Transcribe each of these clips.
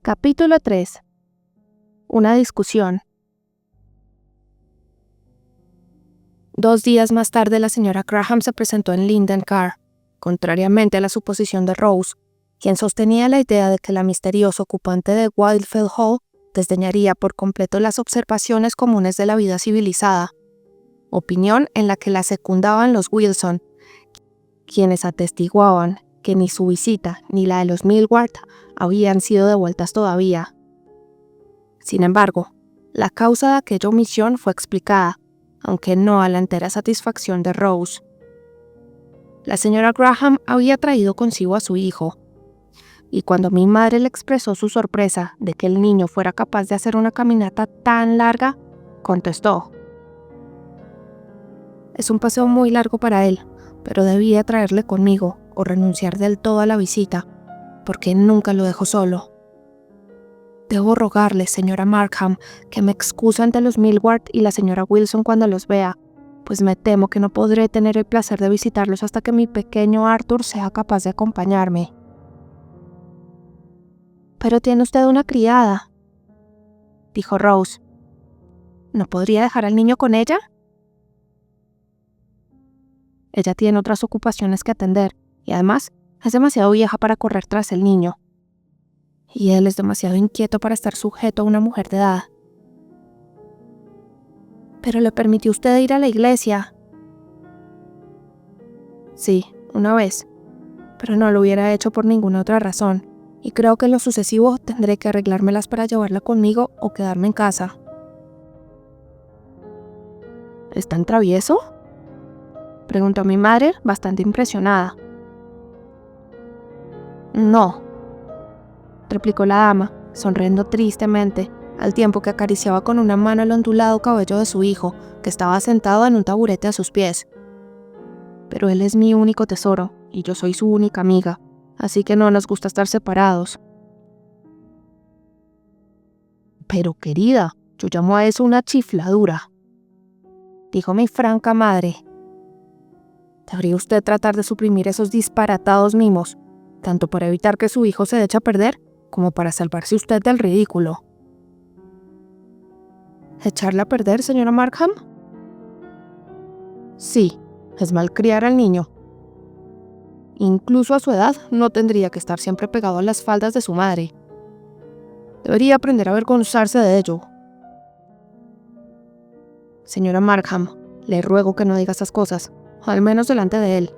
Capítulo 3. Una discusión. 2 días más tarde, la señora Graham se presentó en Linden Carr, contrariamente a la suposición de Rose, quien sostenía la idea de que la misteriosa ocupante de Wildfell Hall desdeñaría por completo las observaciones comunes de la vida civilizada, opinión en la que la secundaban los Wilson, quienes atestiguaban que ni su visita ni la de los Millward habían sido devueltas todavía. Sin embargo, la causa de aquella omisión fue explicada, aunque no a la entera satisfacción de Rose. La señora Graham había traído consigo a su hijo, y cuando mi madre le expresó su sorpresa de que el niño fuera capaz de hacer una caminata tan larga, contestó: «Es un paseo muy largo para él, pero debía traerle conmigo o renunciar del todo a la visita, porque nunca lo dejo solo. Debo rogarle, señora Markham, que me excuse ante los Millward y la señora Wilson cuando los vea, pues me temo que no podré tener el placer de visitarlos hasta que mi pequeño Arthur sea capaz de acompañarme». «Pero tiene usted una criada», dijo Rose. «¿No podría dejar al niño con ella?» «Ella tiene otras ocupaciones que atender, y además es demasiado vieja para correr tras el niño. Y él es demasiado inquieto para estar sujeto a una mujer de edad». «¿Pero le permitió usted ir a la iglesia?» «Sí, una vez, pero no lo hubiera hecho por ninguna otra razón, y creo que en lo sucesivo tendré que arreglármelas para llevarla conmigo o quedarme en casa». «¿Es tan travieso?», preguntó mi madre, bastante impresionada. «No», replicó la dama, sonriendo tristemente, al tiempo que acariciaba con una mano el ondulado cabello de su hijo, que estaba sentado en un taburete a sus pies. «Pero él es mi único tesoro, y yo soy su única amiga, así que no nos gusta estar separados». «Pero querida, yo llamo a eso una chifladura», dijo mi franca madre. «Debería usted tratar de suprimir esos disparatados mimos, tanto para evitar que su hijo se eche a perder, como para salvarse usted del ridículo». «¿Echarle a perder, señora Markham?» «Sí, es malcriar al niño. Incluso a su edad no tendría que estar siempre pegado a las faldas de su madre. Debería aprender a avergonzarse de ello». «Señora Markham, le ruego que no diga esas cosas, al menos delante de él.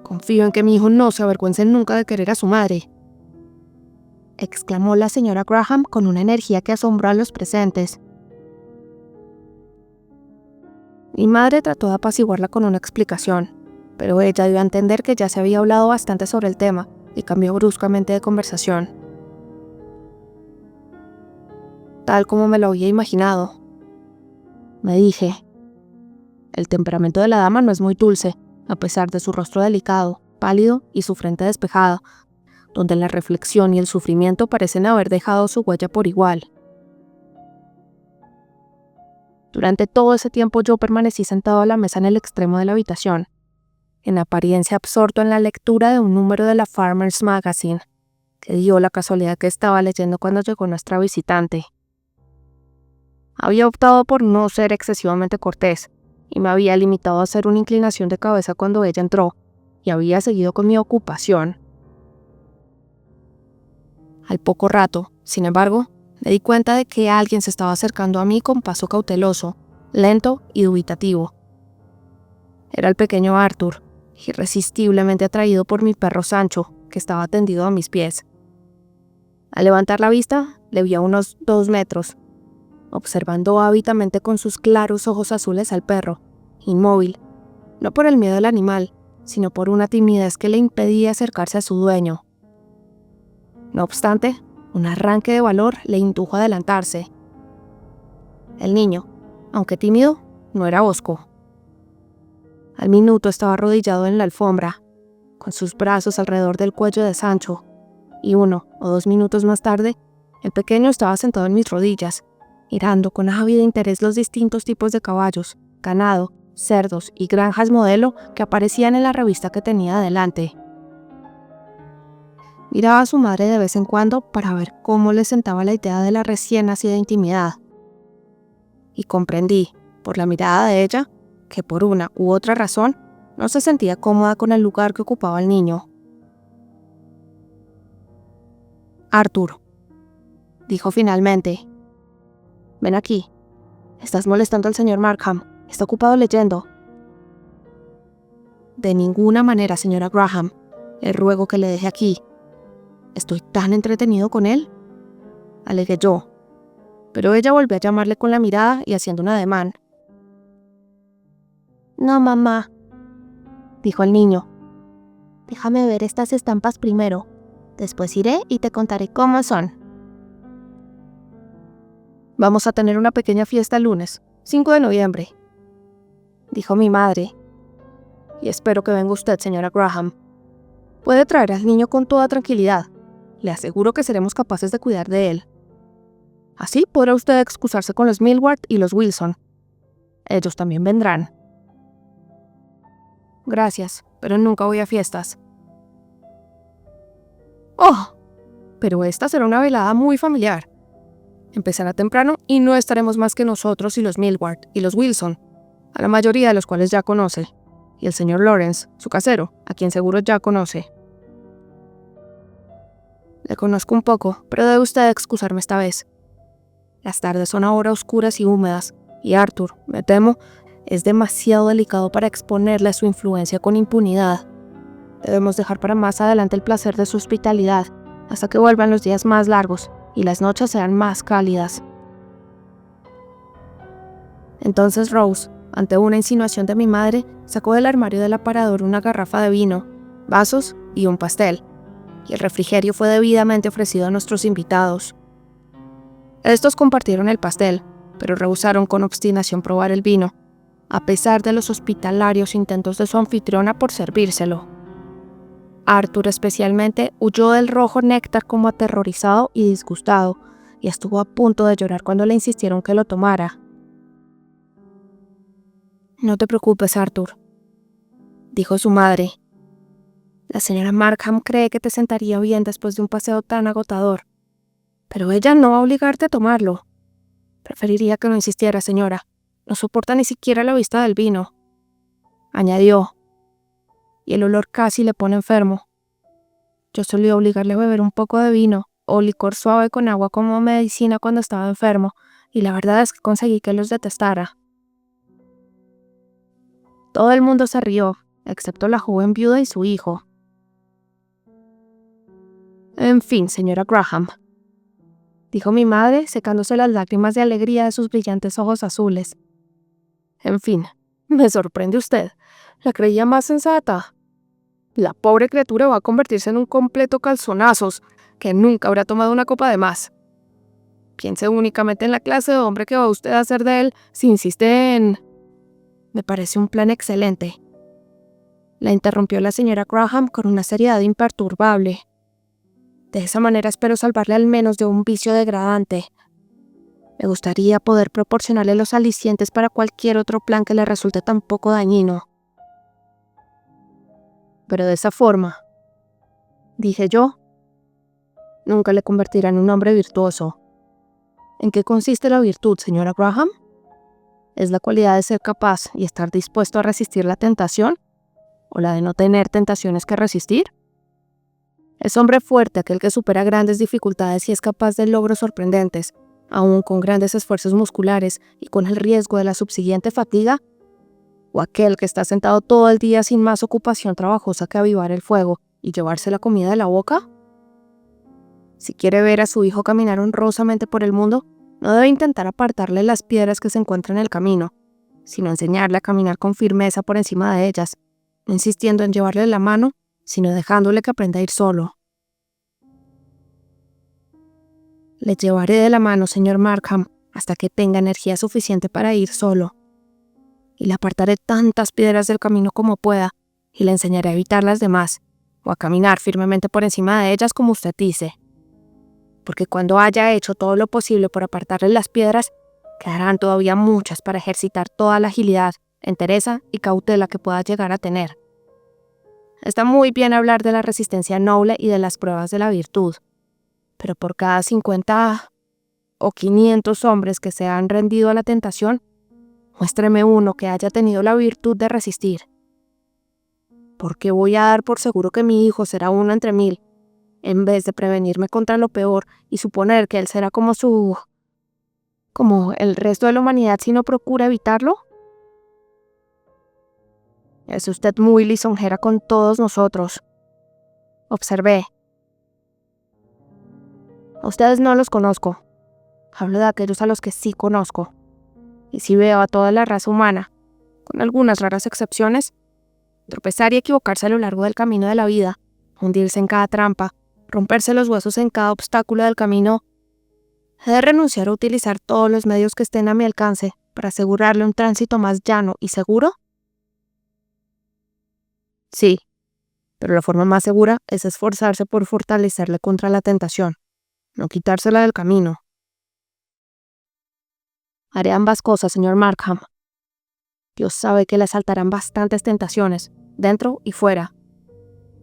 Confío en que mi hijo no se avergüence nunca de querer a su madre», exclamó la señora Graham con una energía que asombró a los presentes. Mi madre trató de apaciguarla con una explicación, pero ella dio a entender que ya se había hablado bastante sobre el tema y cambió bruscamente de conversación. «Tal como me lo había imaginado», me dije. «El temperamento de la dama no es muy dulce, a pesar de su rostro delicado, pálido y su frente despejada, donde la reflexión y el sufrimiento parecen haber dejado su huella por igual». Durante todo ese tiempo yo permanecí sentado a la mesa en el extremo de la habitación, en apariencia absorto en la lectura de un número de la Farmer's Magazine, que dio la casualidad que estaba leyendo cuando llegó nuestra visitante. Había optado por no ser excesivamente cortés, y me había limitado a hacer una inclinación de cabeza cuando ella entró, y había seguido con mi ocupación. Al poco rato, sin embargo, me di cuenta de que alguien se estaba acercando a mí con paso cauteloso, lento y dubitativo. Era el pequeño Arthur, irresistiblemente atraído por mi perro Sancho, que estaba tendido a mis pies. Al levantar la vista, le vi a unos 2 metros, observando ávidamente con sus claros ojos azules al perro, inmóvil, no por el miedo al animal, sino por una timidez que le impedía acercarse a su dueño. No obstante, un arranque de valor le indujo a adelantarse. El niño, aunque tímido, no era hosco. Al minuto estaba arrodillado en la alfombra, con sus brazos alrededor del cuello de Sancho, y 1 o 2 minutos más tarde, el pequeño estaba sentado en mis rodillas, mirando con ávido interés los distintos tipos de caballos, ganado, cerdos y granjas modelo que aparecían en la revista que tenía delante. Miraba a su madre de vez en cuando para ver cómo le sentaba la idea de la recién nacida intimidad. Y comprendí, por la mirada de ella, que por una u otra razón no se sentía cómoda con el lugar que ocupaba el niño. «Arthur», dijo finalmente, «ven aquí. Estás molestando al señor Markham. Está ocupado leyendo». «De ninguna manera, señora Graham. Le ruego que le deje aquí. Estoy tan entretenido con él», alegué yo. Pero ella volvió a llamarle con la mirada y haciendo un ademán. «No, mamá», dijo el niño. «Déjame ver estas estampas primero. Después iré y te contaré cómo son». «Vamos a tener una pequeña fiesta el lunes, 5 de noviembre», dijo mi madre. «Y espero que venga usted, señora Graham. Puede traer al niño con toda tranquilidad. Le aseguro que seremos capaces de cuidar de él. Así podrá usted excusarse con los Millward y los Wilson. Ellos también vendrán». «Gracias, pero nunca voy a fiestas». «Oh, pero esta será una velada muy familiar. Empezará temprano y no estaremos más que nosotros y los Millward y los Wilson, a la mayoría de los cuales ya conoce, y el señor Lawrence, su casero, a quien seguro ya conoce». «Le conozco un poco, pero debe usted excusarme esta vez. Las tardes son ahora oscuras y húmedas, y Arthur, me temo, es demasiado delicado para exponerle a su influencia con impunidad. Debemos dejar para más adelante el placer de su hospitalidad, hasta que vuelvan los días más largos y las noches sean más cálidas». Entonces Rose, ante una insinuación de mi madre, sacó del armario del aparador una garrafa de vino, vasos y un pastel, y el refrigerio fue debidamente ofrecido a nuestros invitados. Estos compartieron el pastel, pero rehusaron con obstinación probar el vino, a pesar de los hospitalarios intentos de su anfitriona por servírselo. Arthur especialmente huyó del rojo néctar como aterrorizado y disgustado, y estuvo a punto de llorar cuando le insistieron que lo tomara. «No te preocupes, Arthur», dijo su madre. «La señora Markham cree que te sentaría bien después de un paseo tan agotador, pero ella no va a obligarte a tomarlo. Preferiría que no insistiera, señora. No soporta ni siquiera la vista del vino», añadió. «Y el olor casi le pone enfermo. Yo solía obligarle a beber un poco de vino o licor suave con agua como medicina cuando estaba enfermo, y la verdad es que conseguí que los detestara». Todo el mundo se rió, excepto la joven viuda y su hijo. «En fin, señora Graham», dijo mi madre, secándose las lágrimas de alegría de sus brillantes ojos azules. «En fin, me sorprende usted. La creía más sensata. La pobre criatura va a convertirse en un completo calzonazos, que nunca habrá tomado una copa de más. Piense únicamente en la clase de hombre que va usted a hacer de él si insiste en...». «Me parece un plan excelente», la interrumpió la señora Graham con una seriedad imperturbable. «De esa manera espero salvarle al menos de un vicio degradante. Me gustaría poder proporcionarle los alicientes para cualquier otro plan que le resulte tan poco dañino. Pero de esa forma», dije yo, «nunca le convertirá en un hombre virtuoso». «¿En qué consiste la virtud, señora Graham? ¿Es la cualidad de ser capaz y estar dispuesto a resistir la tentación? ¿O la de no tener tentaciones que resistir? Es hombre fuerte aquel que supera grandes dificultades y es capaz de logros sorprendentes, aun con grandes esfuerzos musculares y con el riesgo de la subsiguiente fatiga, o aquel que está sentado todo el día sin más ocupación trabajosa que avivar el fuego y llevarse la comida de la boca. Si quiere ver a su hijo caminar honrosamente por el mundo, no debe intentar apartarle las piedras que se encuentran en el camino, sino enseñarle a caminar con firmeza por encima de ellas, no insistiendo en llevarle la mano, sino dejándole que aprenda a ir solo. Le llevaré de la mano, señor Markham, hasta que tenga energía suficiente para ir solo. Y le apartaré tantas piedras del camino como pueda, y le enseñaré a evitar las demás, o a caminar firmemente por encima de ellas como usted dice. Porque cuando haya hecho todo lo posible por apartarle las piedras, quedarán todavía muchas para ejercitar toda la agilidad, entereza y cautela que pueda llegar a tener. Está muy bien hablar de la resistencia noble y de las pruebas de la virtud, pero por cada 50 o 500 hombres que se han rendido a la tentación, muéstreme uno que haya tenido la virtud de resistir. ¿Por qué voy a dar por seguro que mi hijo será uno entre 1000, en vez de prevenirme contra lo peor y suponer que él será como el resto de la humanidad si no procura evitarlo? Es usted muy lisonjera con todos nosotros. Observé. A ustedes no los conozco. Hablo de aquellos a los que sí conozco. Y sí veo a toda la raza humana, con algunas raras excepciones, tropezar y equivocarse a lo largo del camino de la vida, hundirse en cada trampa, romperse los huesos en cada obstáculo del camino. ¿He de renunciar a utilizar todos los medios que estén a mi alcance para asegurarle un tránsito más llano y seguro? Sí, pero la forma más segura es esforzarse por fortalecerle contra la tentación, no quitársela del camino. Haré ambas cosas, señor Markham. Dios sabe que le asaltarán bastantes tentaciones, dentro y fuera.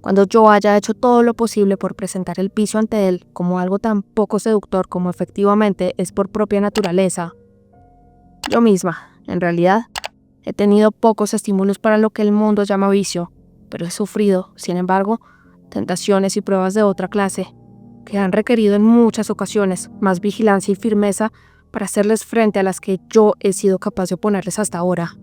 Cuando yo haya hecho todo lo posible por presentar el vicio ante él como algo tan poco seductor como efectivamente es por propia naturaleza. Yo misma, en realidad, he tenido pocos estímulos para lo que el mundo llama vicio, pero he sufrido, sin embargo, tentaciones y pruebas de otra clase, que han requerido en muchas ocasiones más vigilancia y firmeza para hacerles frente a las que yo he sido capaz de oponerles hasta ahora.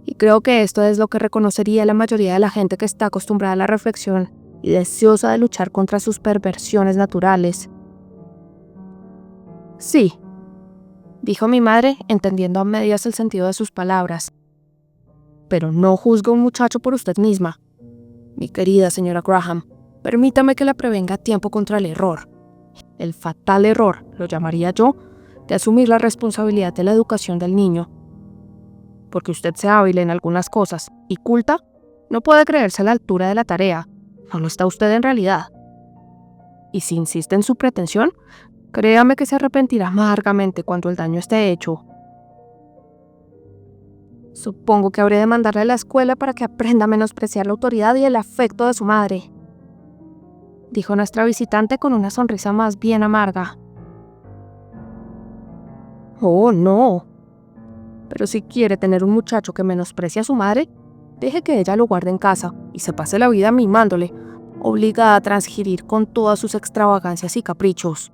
Y creo que esto es lo que reconocería la mayoría de la gente que está acostumbrada a la reflexión y deseosa de luchar contra sus perversiones naturales. Sí, dijo mi madre, entendiendo a medias el sentido de sus palabras. Pero no juzgue a un muchacho por usted misma. Mi querida señora Graham, permítame que la prevenga a tiempo contra el error. El fatal error, lo llamaría yo, de asumir la responsabilidad de la educación del niño. Porque usted sea hábil en algunas cosas y culta, no puede creerse a la altura de la tarea. No lo está usted en realidad. Y si insiste en su pretensión, créame que se arrepentirá amargamente cuando el daño esté hecho. Supongo que habré de mandarle a la escuela para que aprenda a menospreciar la autoridad y el afecto de su madre, dijo nuestra visitante con una sonrisa más bien amarga. Oh, no. Pero si quiere tener un muchacho que menosprecia a su madre, deje que ella lo guarde en casa y se pase la vida mimándole, obligada a transgredir con todas sus extravagancias y caprichos.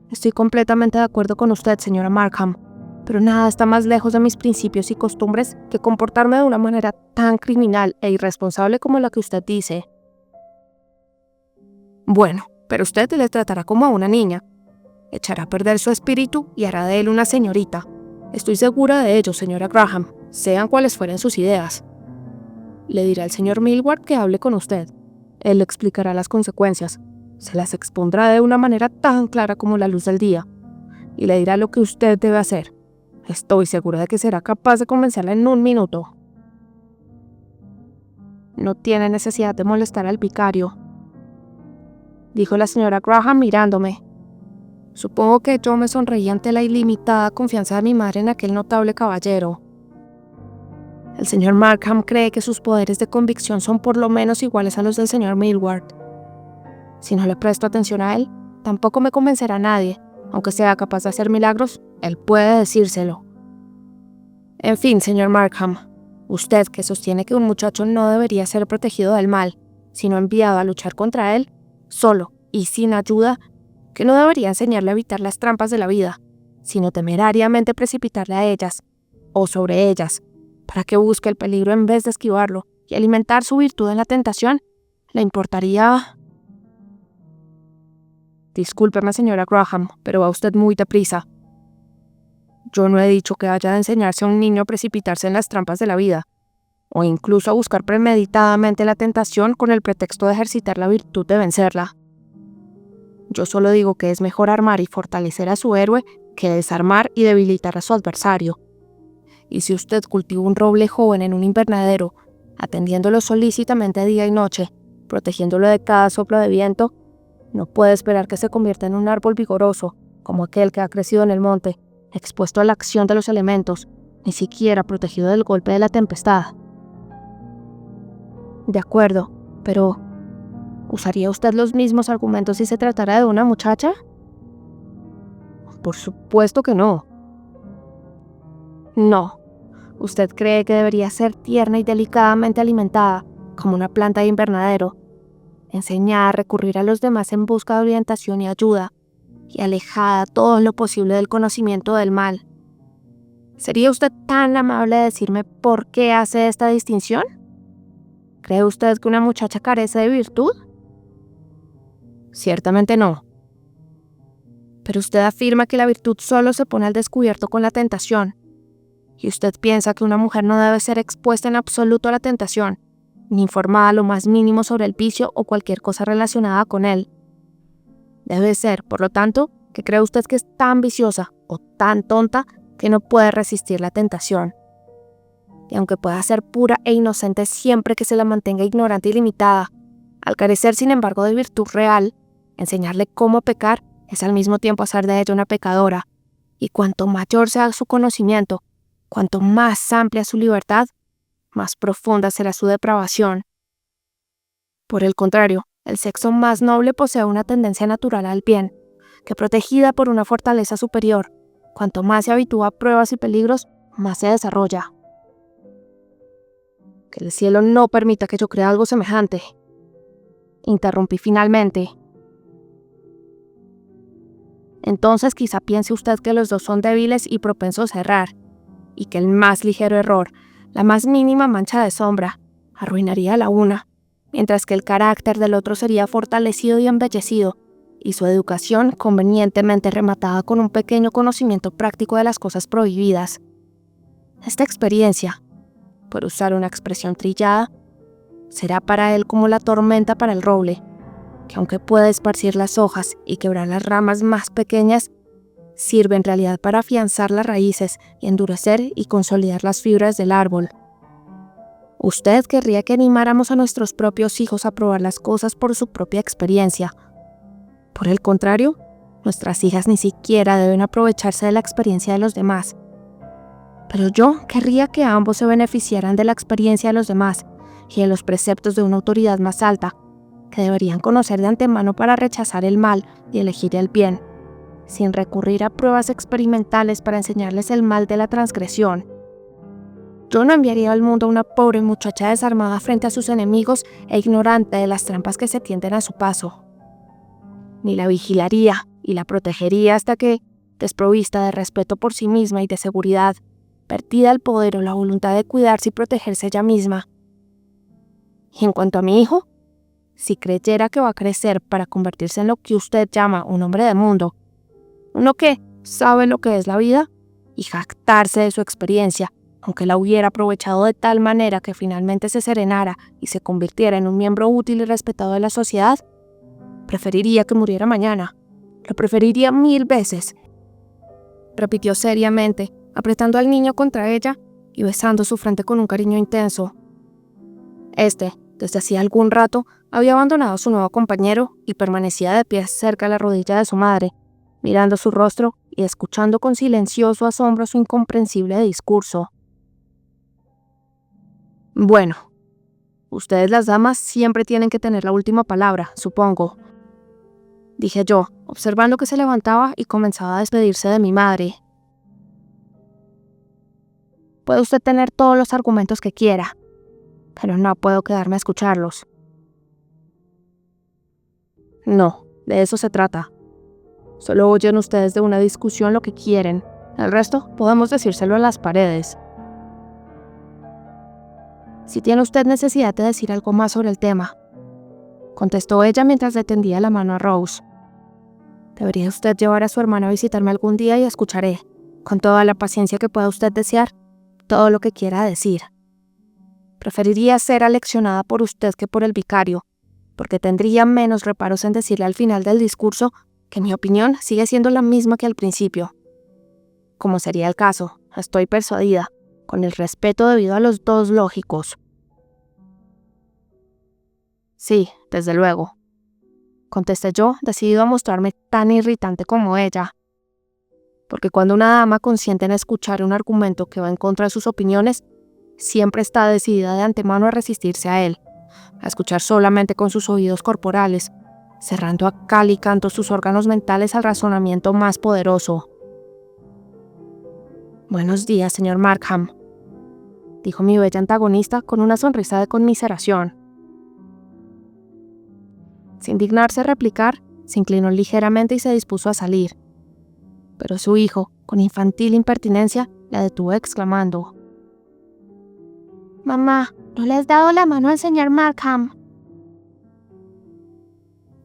Estoy completamente de acuerdo con usted, señora Markham, pero nada está más lejos de mis principios y costumbres que comportarme de una manera tan criminal e irresponsable como la que usted dice. Bueno, pero usted le tratará como a una niña. Echará a perder su espíritu y hará de él una señorita. Estoy segura de ello, señora Graham, sean cuales fueren sus ideas. Le dirá al señor Millward que hable con usted. Él le explicará las consecuencias. Se las expondrá de una manera tan clara como la luz del día. Y le dirá lo que usted debe hacer. Estoy segura de que será capaz de convencerla en un minuto. No tiene necesidad de molestar al vicario, dijo la señora Graham mirándome. Supongo que yo me sonreí ante la ilimitada confianza de mi madre en aquel notable caballero. El señor Markham cree que sus poderes de convicción son por lo menos iguales a los del señor Millward. Si no le presto atención a él, tampoco me convencerá a nadie. Aunque sea capaz de hacer milagros, él puede decírselo. En fin, señor Markham, usted que sostiene que un muchacho no debería ser protegido del mal, sino enviado a luchar contra él, solo y sin ayuda, que no debería enseñarle a evitar las trampas de la vida, sino temerariamente precipitarle a ellas, o sobre ellas, para que busque el peligro en vez de esquivarlo y alimentar su virtud en la tentación, le importaría... Discúlpeme, señora Graham, pero va usted muy deprisa. Yo no he dicho que haya de enseñarse a un niño a precipitarse en las trampas de la vida, o incluso a buscar premeditadamente la tentación con el pretexto de ejercitar la virtud de vencerla. Yo solo digo que es mejor armar y fortalecer a su héroe que desarmar y debilitar a su adversario. Y si usted cultiva un roble joven en un invernadero, atendiéndolo solícitamente día y noche, protegiéndolo de cada soplo de viento, no puede esperar que se convierta en un árbol vigoroso, como aquel que ha crecido en el monte, expuesto a la acción de los elementos, ni siquiera protegido del golpe de la tempestad. De acuerdo, pero ¿usaría usted los mismos argumentos si se tratara de una muchacha? Por supuesto que no. No. Usted cree que debería ser tierna y delicadamente alimentada, como una planta de invernadero, enseñada a recurrir a los demás en busca de orientación y ayuda, y alejada todo lo posible del conocimiento del mal. ¿Sería usted tan amable de decirme por qué hace esta distinción? ¿Cree usted que una muchacha carece de virtud? Ciertamente no. Pero usted afirma que la virtud solo se pone al descubierto con la tentación. Y usted piensa que una mujer no debe ser expuesta en absoluto a la tentación, ni informada lo más mínimo sobre el vicio o cualquier cosa relacionada con él. Debe ser, por lo tanto, que cree usted que es tan viciosa o tan tonta que no puede resistir la tentación. Y aunque pueda ser pura e inocente siempre que se la mantenga ignorante y limitada, al carecer sin embargo de virtud real, enseñarle cómo pecar es al mismo tiempo hacer de ella una pecadora, y cuanto mayor sea su conocimiento, cuanto más amplia su libertad, más profunda será su depravación. Por el contrario, el sexo más noble posee una tendencia natural al bien, que protegida por una fortaleza superior, cuanto más se habitúa a pruebas y peligros, más se desarrolla. Que el cielo no permita que yo crea algo semejante. Interrumpí finalmente. Entonces quizá piense usted que los dos son débiles y propensos a errar, y que el más ligero error, la más mínima mancha de sombra, arruinaría a la una, mientras que el carácter del otro sería fortalecido y embellecido, y su educación convenientemente rematada con un pequeño conocimiento práctico de las cosas prohibidas. Esta experiencia, por usar una expresión trillada, será para él como la tormenta para el roble, que aunque pueda esparcir las hojas y quebrar las ramas más pequeñas, sirve en realidad para afianzar las raíces y endurecer y consolidar las fibras del árbol. Usted querría que animáramos a nuestros propios hijos a probar las cosas por su propia experiencia. Por el contrario, nuestras hijas ni siquiera deben aprovecharse de la experiencia de los demás. Pero yo querría que ambos se beneficiaran de la experiencia de los demás y de los preceptos de una autoridad más alta, que deberían conocer de antemano para rechazar el mal y elegir el bien, sin recurrir a pruebas experimentales para enseñarles el mal de la transgresión. Yo no enviaría al mundo a una pobre muchacha desarmada frente a sus enemigos e ignorante de las trampas que se tienden a su paso. Ni la vigilaría y la protegería hasta que, desprovista de respeto por sí misma y de seguridad, perdida el poder o la voluntad de cuidarse y protegerse ella misma. Y en cuanto a mi hijo, si creyera que va a crecer para convertirse en lo que usted llama un hombre de mundo, uno que sabe lo que es la vida, y jactarse de su experiencia, aunque la hubiera aprovechado de tal manera que finalmente se serenara y se convirtiera en un miembro útil y respetado de la sociedad, preferiría que muriera mañana. Lo preferiría 1000 veces. Repitió seriamente, apretando al niño contra ella y besando su frente con un cariño intenso. Desde hacía algún rato, había abandonado a su nuevo compañero y permanecía de pie cerca de la rodilla de su madre, mirando su rostro y escuchando con silencioso asombro su incomprensible discurso. Bueno, ustedes las damas siempre tienen que tener la última palabra, supongo, dije yo, observando que se levantaba y comenzaba a despedirse de mi madre. Puede usted tener todos los argumentos que quiera, pero no puedo quedarme a escucharlos. No, de eso se trata. Solo oyen ustedes de una discusión lo que quieren. El resto podemos decírselo a las paredes. Si tiene usted necesidad de decir algo más sobre el tema, contestó ella mientras le tendía la mano a Rose. Debería usted llevar a su hermana a visitarme algún día y escucharé, con toda la paciencia que pueda usted desear, todo lo que quiera decir. Preferiría ser aleccionada por usted que por el vicario, porque tendría menos reparos en decirle al final del discurso que mi opinión sigue siendo la misma que al principio. Como sería el caso, estoy persuadida, con el respeto debido a los dos lógicos. Sí, desde luego, contesté yo, decidido a mostrarme tan irritante como ella. Porque cuando una dama consiente en escuchar un argumento que va en contra de sus opiniones, siempre está decidida de antemano a resistirse a él, a escuchar solamente con sus oídos corporales, cerrando a cal y canto sus órganos mentales al razonamiento más poderoso. «Buenos días, señor Markham», dijo mi bella antagonista con una sonrisa de conmiseración. Sin dignarse a replicar, se inclinó ligeramente y se dispuso a salir. Pero su hijo, con infantil impertinencia, la detuvo exclamando: «Mamá, ¿no le has dado la mano al señor Markham?».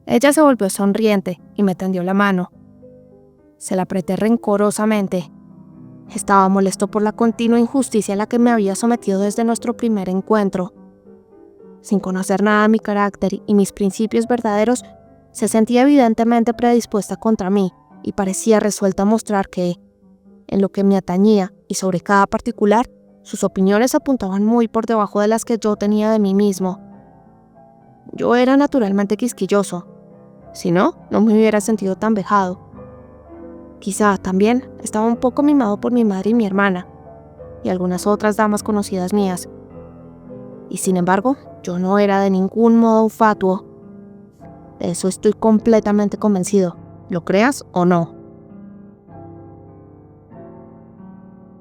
Ella se volvió sonriente y me tendió la mano. Se la apreté rencorosamente. Estaba molesto por la continua injusticia a la que me había sometido desde nuestro primer encuentro. Sin conocer nada de mi carácter y mis principios verdaderos, se sentía evidentemente predispuesta contra mí y parecía resuelta a mostrar que, en lo que me atañía y sobre cada particular, sus opiniones apuntaban muy por debajo de las que yo tenía de mí mismo. Yo era naturalmente quisquilloso. Si no, no me hubiera sentido tan vejado. Quizá también estaba un poco mimado por mi madre y mi hermana, y algunas otras damas conocidas mías. Y sin embargo, yo no era de ningún modo fatuo. De eso estoy completamente convencido, lo creas o no.